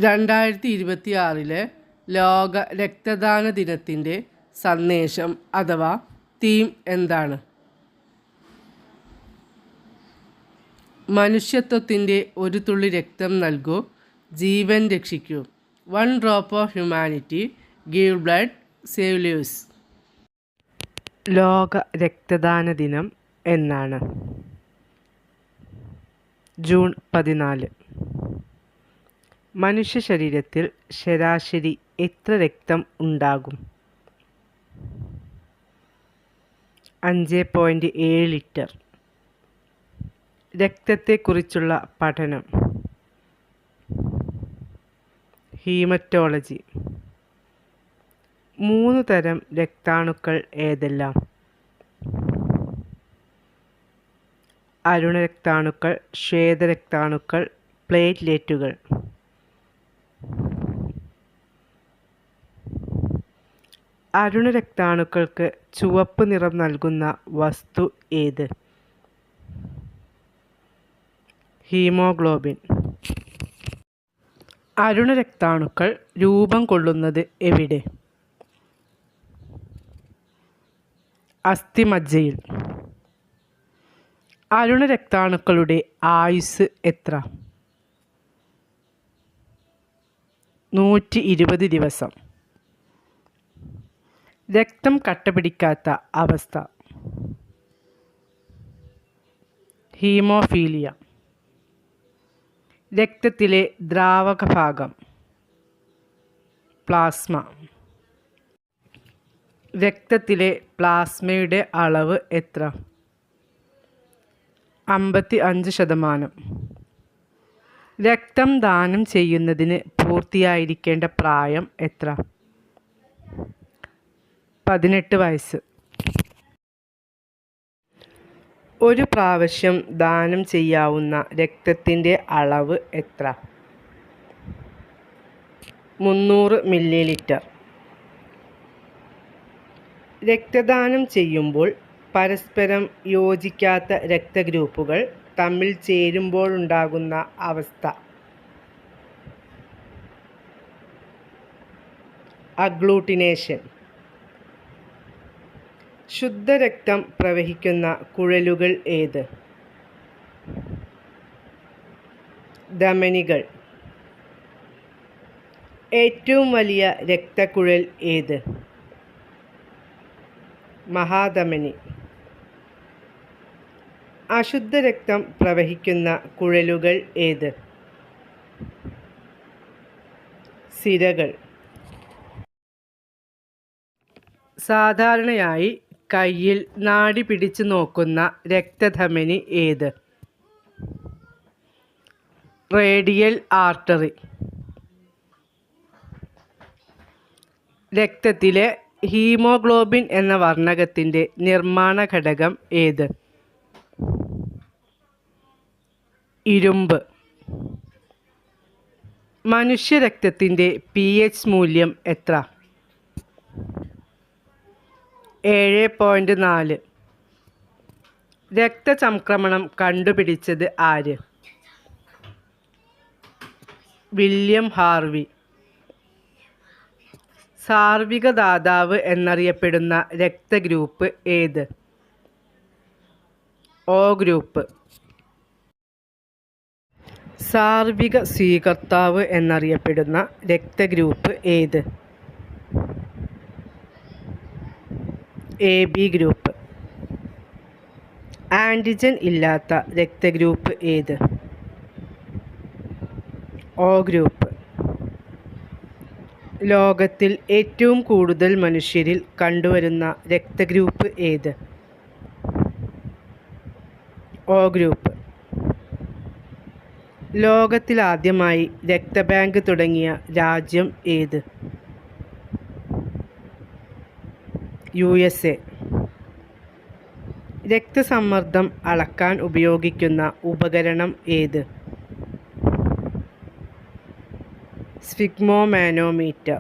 2026 ലോക രക്തദാന ദിനത്തിൻ്റെ സന്ദേശം അഥവാ തീം എന്താണ്? മനുഷ്യത്വത്തിൻ്റെ ഒരു തുള്ളി രക്തം നൽകൂ, ജീവൻ രക്ഷിക്കൂ. 1 drop of humanity, give blood, save lives. ലോക രക്തദാന ദിനം എന്നാണ്? ജൂൺ 14. മനുഷ്യ ശരീരത്തിൽ ശരാശരി എത്ര രക്തം ഉണ്ടാകും? 5.7 ലിറ്റർ. രക്തത്തെക്കുറിച്ചുള്ള പഠനം ഹീമറ്റോളജി. 3 തരം രക്താണുക്കൾ ഏതെല്ലാം? അരുണരക്താണുക്കൾ, ശ്വേതരക്താണുക്കൾ, പ്ലേറ്റ്ലെറ്റുകൾ. അരുണരക്താണുക്കൾക്ക് ചുവപ്പ് നിറം നൽകുന്ന വസ്തു ഏത്? ഹീമോഗ്ലോബിൻ. അരുണരക്താണുക്കൾ രൂപം കൊള്ളുന്നത് എവിടെ? അസ്ഥിമജ്ജയിൽ. അരുണരക്താണുക്കളുടെ ആയുസ്സ് എത്ര? 120 ദിവസം. രക്തം കട്ടപിടിക്കാത്ത അവസ്ഥ ഹീമോഫീലിയ. രക്തത്തിലെ ദ്രാവക ഭാഗം പ്ലാസ്മ. രക്തത്തിലെ പ്ലാസ്മയുടെ അളവ് എത്ര? 55%. രക്തം ദാനം ചെയ്യുന്നതിന് പൂർത്തിയായിരിക്കേണ്ട പ്രായം എത്ര? 18 വയസ്സ്. ഒരു പ്രാവശ്യം ദാനം ചെയ്യാവുന്ന രക്തത്തിൻ്റെ അളവ് എത്ര? 300 മില്ലിലിറ്റർ. രക്തദാനം ചെയ്യുമ്പോൾ പരസ്പരം യോജിക്കാത്ത രക്തഗ്രൂപ്പുകൾ തമ്മിൽ ചേരുമ്പോഴുണ്ടാകുന്ന അവസ്ഥ അഗ്ലൂട്ടിനേഷൻ. ശുദ്ധരക്തം പ്രവഹിക്കുന്ന കുഴലുകൾ ഏത്? ധമനികൾ. ഏറ്റവും വലിയ രക്തക്കുഴൽ ഏത്? മഹാധമനി. അശുദ്ധരക്തം പ്രവഹിക്കുന്ന കുഴലുകൾ ഏത്? സിരകൾ. സാധാരണയായി കയ്യിൽ നാഡി പിടിച്ചു നോക്കുന്ന രക്തധമനി ഏത്? Radial artery. രക്തത്തിലെ ഹീമോഗ്ലോബിൻ എന്ന വർണ്ണകത്തിൻ്റെ നിർമ്മാണ ഘടകം ഏത്? ഇരുമ്പ്. മനുഷ്യരക്തത്തിൻ്റെ pH മൂല്യം എത്ര? 7.4. രക്തചംക്രമണം കണ്ടുപിടിച്ചത് ആര്? William Harvey. സാർവിക ദാതാവ് എന്നറിയപ്പെടുന്ന രക്തഗ്രൂപ്പ് ഏത്? O group. സാർവിക സ്വീകർത്താവ് എന്നറിയപ്പെടുന്ന രക്തഗ്രൂപ്പ് ഏത്? AB group. ആൻറ്റിജൻ ഇല്ലാത്ത രക്തഗ്രൂപ്പ് ഏത്? O group. ലോകത്തിൽ ഏറ്റവും കൂടുതൽ മനുഷ്യരിൽ കണ്ടുവരുന്ന രക്തഗ്രൂപ്പ് ഏത്? O group. ലോകത്തിലാദ്യമായി രക്തബാങ്ക് തുടങ്ങിയ രാജ്യം ഏത്? USA. രക്തസമ്മർദ്ദം അളക്കാൻ ഉപയോഗിക്കുന്ന ഉപകരണം ഏത്? സ്ഫിഗ്മോമാനോമീറ്റർ.